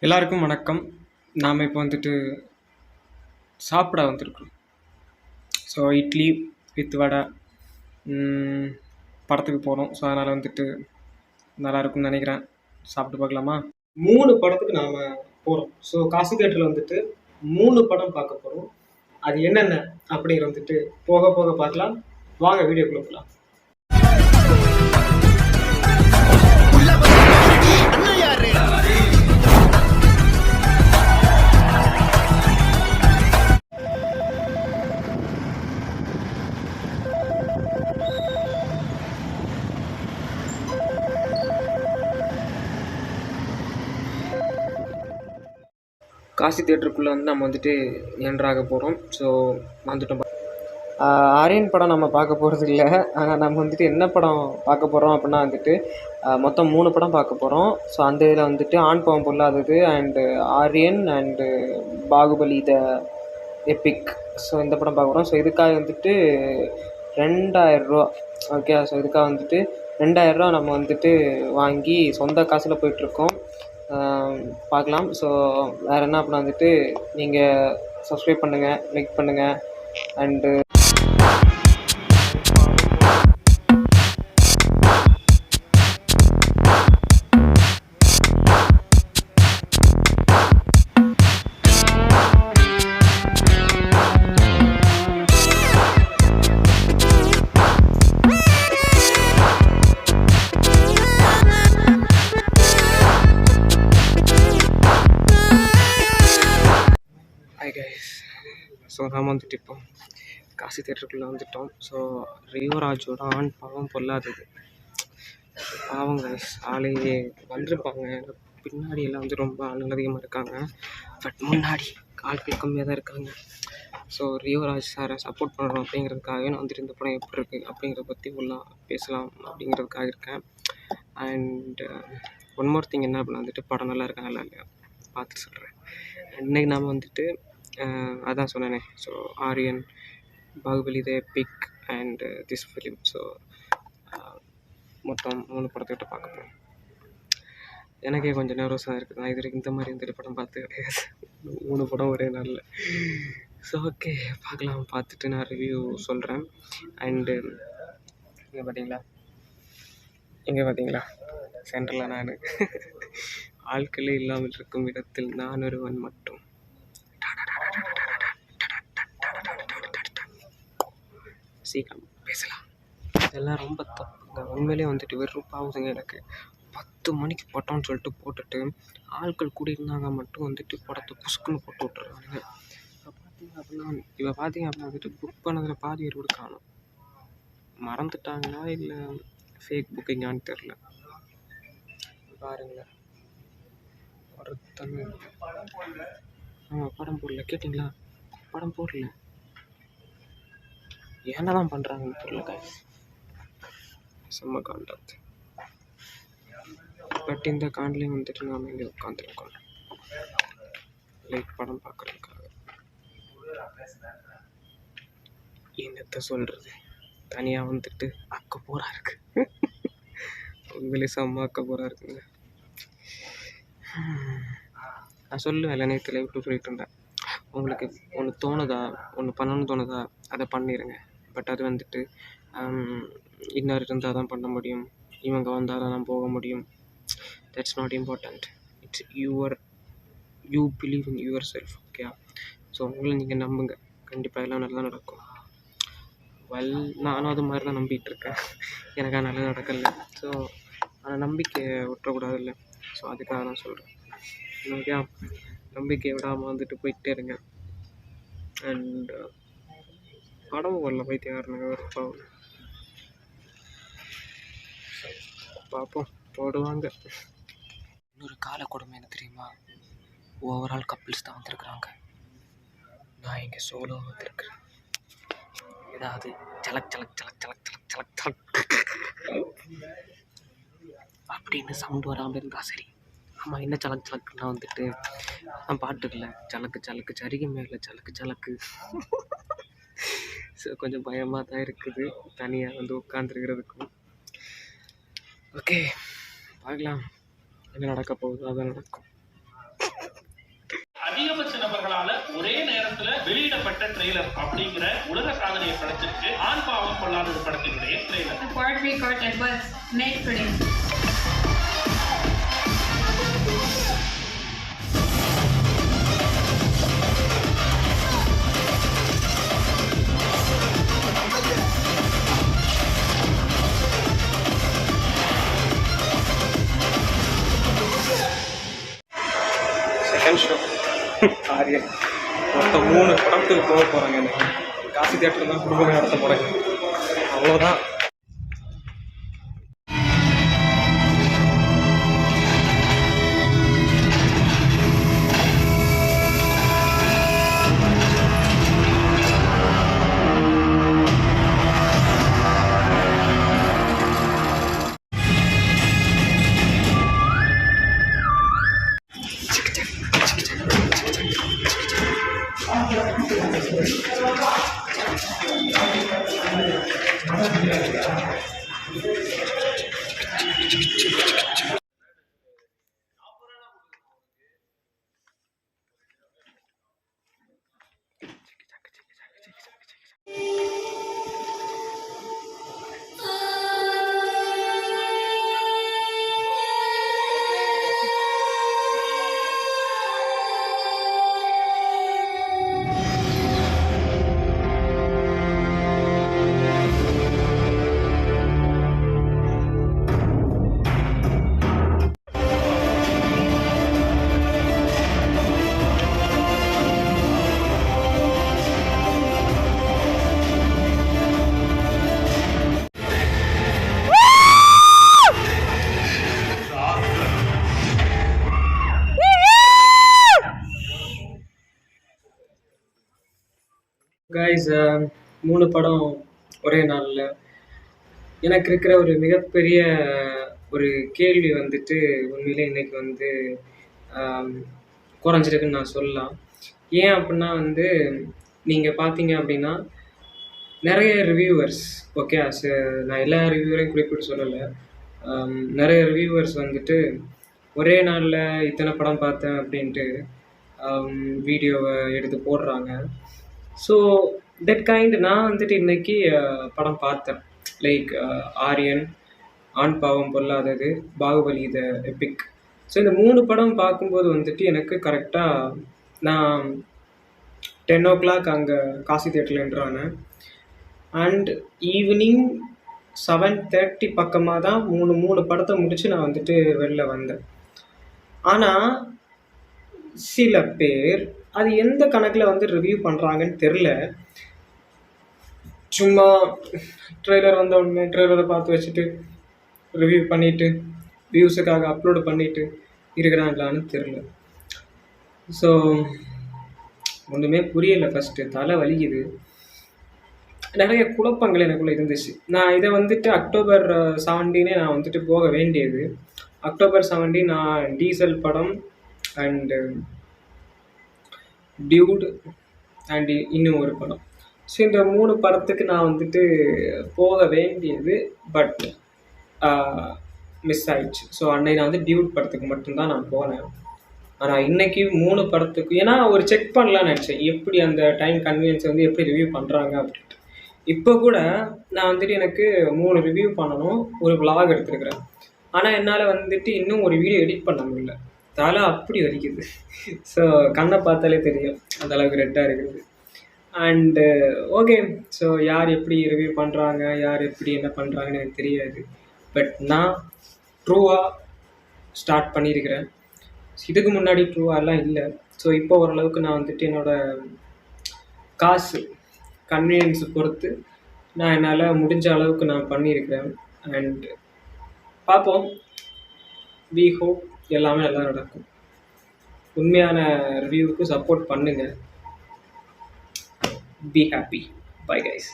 எல்லாருக்கும் வணக்கம். நாம் இப்போ வந்துட்டு சாப்பிட வந்திருக்கோம். ஸோ இட்லி வித் வடை படத்துக்கு போகிறோம். ஸோ அதனால் வந்துட்டு நல்லா இருக்கும்னு நினைக்கிறேன். சாப்பிட்டு பார்க்கலாமா? 3 படத்துக்கு நாம் போகிறோம். ஸோ காசி தியேட்டரில் வந்துட்டு 3 படம் பார்க்க போகிறோம். அது என்னென்ன அப்படிங்கிற வந்துட்டு போக போக பார்க்கலாம். வாங்க வீடியோக்குள்ள போகலாம். காசி தியேட்டருக்குள்ளே வந்து நம்ம வந்துட்டு என்ட்ராக போகிறோம். ஸோ வந்துட்டோம். ஆரியன் படம் நம்ம பார்க்க போகிறது இல்லை. ஆனால் நம்ம வந்துட்டு என்ன படம் பார்க்க போகிறோம் அப்படின்னா வந்துட்டு மொத்தம் 3 படம் பார்க்க போகிறோம். ஸோ அந்த இதில் வந்துட்டு Aan Paavam Pollathathu and Aaryan and Baahubali the epic. So இந்த படம் பார்க்க போகிறோம். ஸோ இதுக்காக வந்துட்டு 2000 ஓகே. ஸோ இதுக்காக வந்துட்டு 2000 நம்ம வந்துட்டு வாங்கி சொந்த காசில் போயிட்டுருக்கோம். பார்க்கலாம். ஸோ வேறு என்ன அப்படின்னா வந்துட்டு நீங்கள் சப்ஸ்கிரைப் பண்ணுங்கள், லைக் பண்ணுங்கள் அண்டு ஸோ நாம் வந்துட்டு இப்போ காசி தியேட்டருக்குள்ளே வந்துட்டோம். ஸோ ரியோராஜோட ஆண் பாவம் பொல்லாதது. பாவம் கைஸ், ஆளையே வந்திருப்பாங்க. பின்னாடி எல்லாம் வந்து ரொம்ப ஆளுங்க அதிகமாக இருக்காங்க. பட் முன்னாடி ஆட்கள் கம்மியாக தான் இருக்காங்க. ஸோ ரியோராஜ் சாரை சப்போர்ட் பண்ணுறோம் அப்படிங்கிறதுக்காகவே நான் வந்துட்டு இந்த படம் எப்படி இருக்குது அப்படிங்கிறத பற்றி ஃபுல்லாக பேசலாம் அப்படிங்கிறதுக்காக இருக்கேன். அண்ட் ஒன் மோர் திங் என்ன அப்படின்னா வந்துட்டு படம் நல்லா இருக்கா நல்லா இல்லையா பார்த்துட்டு சொல்கிறேன். இன்றைக்கி நாம் வந்துட்டு அதான் சொன்னேனே. So Aryan, Baahubali the Epic and this film. So மொத்தம் 3 படத்துக்கிட்ட பார்க்க போகிறோம். எனக்கே கொஞ்சம் நர்வஸாக இருக்குது. நான் இது வரைக்கும் இந்த மாதிரி இந்த படம் பார்த்து கிடையாது. 3 படம் ஒரே நாளில். ஸோ ஓகே பார்க்கலாம். பார்த்துட்டு நான் ரிவ்யூ சொல்கிறேன். அண்டு இங்கே பார்த்தீங்களா சென்டரில் நான் ஆட்களே இல்லாமல் இருக்கும் இடத்தில் நான் ஒருவன் மட்டும். சீக்கிரம் பேசலாம். இதெல்லாம் ரொம்ப தப்புங்க. உண்மையிலே வந்துட்டு வெறுப்பாகுதுங்க எனக்கு. 10 மணிக்கு பட்டோன்னு சொல்லிட்டு போட்டுட்டு ஆட்கள் கூட இருந்தாங்க மட்டும் வந்துட்டு படத்தை புசுக்குன்னு போட்டு விட்டுறானுங்க. இப்போ பார்த்தீங்க அப்படின்னா வந்துட்டு புக் பண்ணதில் பாதி பேர் கூட காணும். மறந்துட்டாங்களா இல்லை ஃபேக் புக்கிங்கான்னு தெரில. பாருங்களேன், ஒருத்தங்க படம் போடல. கேட்டிங்களா? படம் போடல. என்ன தான் பண்ணுறாங்கன்னு தெரியல கைஸ். செம்ம காண்டாக்ட். பட் இந்த காண்ட்லேயும் வந்துட்டு நாம் இங்கே உட்காந்துருக்கோம் லைக் படம் பார்க்குறதுக்காக. என்னத்தை சொல்கிறது, தனியாக வந்துட்டு அக்க போரா இருக்கு. உண்மையிலே செம்ம அக்க போரா இருக்குங்க. நான் சொல்லுவேன் இல்லை, நேற்று லைவ் சொல்லிட்டு இருந்தேன். உங்களுக்கு ஒன்று தோணுதா, ஒன்று பண்ணணும்னு தோணுதா, அதை பண்ணிடுங்க. பட் அது வந்துட்டு இன்னொரு இருந்தால் தான் பண்ண முடியும், இவங்க வந்தால் தான் போக முடியும். That's not important. It's you believe in your self. Okay. So உங்களை நீங்கள் நம்புங்க, கண்டிப்பாக எல்லாம் நல்லா நடக்கும். நானும் அது மாதிரி தான் நம்பிகிட்டு இருக்கேன். எனக்கு அது நல்லா நடக்கலை. ஸோ ஆனால் நம்பிக்கை விட்டுறக்கூடாது இல்லை. ஸோ அதுக்காக நான் சொல்கிறேன். ஓகே, நம்பிக்கை விடாமல் வந்துட்டு போயிட்டே இருங்க. அண்ட் படம் வரல பைத்தியாருங்க வெறுப்பாகும். பார்ப்போம், போடுவாங்க. இன்னொரு கால கொடுமை என்ன தெரியுமா? ஓவரால் கப்பிள்ஸ் தான் வந்திருக்குறாங்க. நான் இங்கே சோலோ வந்திருக்கிறேன். ஏதாவது சலக் சலக் சலக் சலக் சலக் சலக் சலக் அப்படின்னு சவுண்டு வராமல் இருந்தால் சரி. ஆமாம், என்ன சலக் சலக்குன்னா வந்துட்டு நான் பாட்டுக்கல சலக்கு சலக்கு சரிக்கு மேலே சலக்கு சலக்கு. ஸோ கொஞ்சம் பயமாக தான் இருக்குது தனியாக வந்து உட்காந்துருக்கிறதுக்கும். ஓகே, பார்க்கலாம் என்ன நடக்க போகுதோ அதான் நடக்கும். நபர்களால ஒரே நேரத்துல வெளியிடப்பட்ட ட்ரெய்லர் அப்படிங்கிற உலக சாதனையை படைச்சிருக்கு ஆண் பாவம் கொள்ளாத படத்தினுடைய trailer. The part we got it was made today. Second show Aryan மொத்தம் 3 படத்துக்கு போக போகிறாங்க. எனக்கு காசி தியேட்டர் தான் குடும்பமே நடத்த போகிறேன். அவ்வளோதான். கைஸ் 3 படம் ஒரே நாளில். எனக்கு இருக்கிற ஒரு மிகப்பெரிய ஒரு கேள்வி வந்துட்டு உண்மையிலே இன்றைக்கி வந்து குறைஞ்சிருக்குன்னு நான் சொல்லலாம். ஏன் அப்படின்னா வந்து நீங்கள் பார்த்தீங்க அப்படின்னா நிறைய ரிவ்யூவர்ஸ், ஓகே, நான் எல்லா ரிவ்யூவரையும் குறிப்பிட்டு சொல்லலை, நிறைய ரிவ்யூவர்ஸ் வந்துட்டு ஒரே நாளில் இத்தனை படம் பார்த்தேன் அப்படின்ட்டு வீடியோவை எடுத்து போடுறாங்க. ஸோ தட் கைண்ட் நான் வந்துட்டு இன்றைக்கி படம் பார்த்தேன். லைக் ஆரியன், ஆண் பாவம் பொல்லாதது, பாகுபலி த எபிக். ஸோ இந்த 3 படம் பார்க்கும்போது வந்துட்டு எனக்கு கரெக்டாக நான் 10 o'clock அங்கே காசி தியேட்டரில் என்ட்ரானேன். அண்ட் ஈவினிங் 7:30 பக்கமாக தான் 3 படத்தை முடித்து நான் வந்துட்டு வெளில வந்தேன். ஆனால் சில பேர் அது எந்த கணக்கில் வந்து ரிவ்யூ பண்ணுறாங்கன்னு தெரில. சும்மா ட்ரெய்லர் வந்த உடனே ட்ரெய்லரை பார்த்து வச்சுட்டு ரிவ்யூ பண்ணிவிட்டு வியூஸுக்காக அப்லோடு பண்ணிவிட்டு இருக்கிறாங்களான்னு தெரில. ஸோ ஒன்றுமே புரியலை. ஃபஸ்ட்டு தலை வலிக்குது. நிறைய குழப்பங்கள் எனக்குள்ளே இருந்துச்சு. நான் இதை வந்துட்டு October 17 நான் வந்துட்டு போக வேண்டியது. October 17 நான் டீசல் படம் அண்டு டியூட் அண்ட் இன்னும் ஒரு படம். ஸோ இந்த 3 படத்துக்கு நான் வந்துட்டு போக வேண்டியது. பட் மிஸ் ஆயிடுச்சு. ஸோ அன்னைக்கு நான் வந்து டியூட் படத்துக்கு மட்டும்தான் நான் போனேன். ஆனால் இன்றைக்கி 3 படத்துக்கு, ஏன்னா ஒரு செக் பண்ணலான்னு நினச்சேன் எப்படி அந்த டைம் கன்வீனியன்ஸை வந்து எப்படி ரிவ்யூ பண்ணுறாங்க அப்படின்ட்டு. இப்போ கூட நான் வந்துட்டு எனக்கு 3 ரிவ்யூ பண்ணணும், ஒரு vlog எடுத்துருக்கிறேன். ஆனால் என்னால் வந்துட்டு இன்னும் ஒரு வீடியோ எடிட் பண்ண முடியல. தலை அப்படி வலிக்குது. ஸோ கண்ணை பார்த்தாலே தெரியும் அந்தளவுக்கு ரெட்டாக இருக்குது. அண்டு ஓகே, ஸோ யார் எப்படி ரிவ்யூ பண்ணுறாங்க, யார் எப்படி என்ன பண்ணுறாங்கன்னு எனக்கு தெரியாது. பட் நான் ட்ரூவாக ஸ்டார்ட் பண்ணியிருக்கிறேன். இதுக்கு முன்னாடி ட்ரூவாலாம் இல்லை. ஸோ இப்போ ஓரளவுக்கு நான் வந்துட்டு என்னோடய காசு கன்வீனியன்ஸ் பொறுத்து நான் என்னால் முடிஞ்ச அளவுக்கு நான் பண்ணியிருக்கிறேன். அண்ட் பார்ப்போம், வி ஹோப் எல்லாமே நல்லா நடக்கும். உண்மையான ரிவ்யூவுக்கு சப்போர்ட் பண்ணுங்கள். Be happy. Bye guys.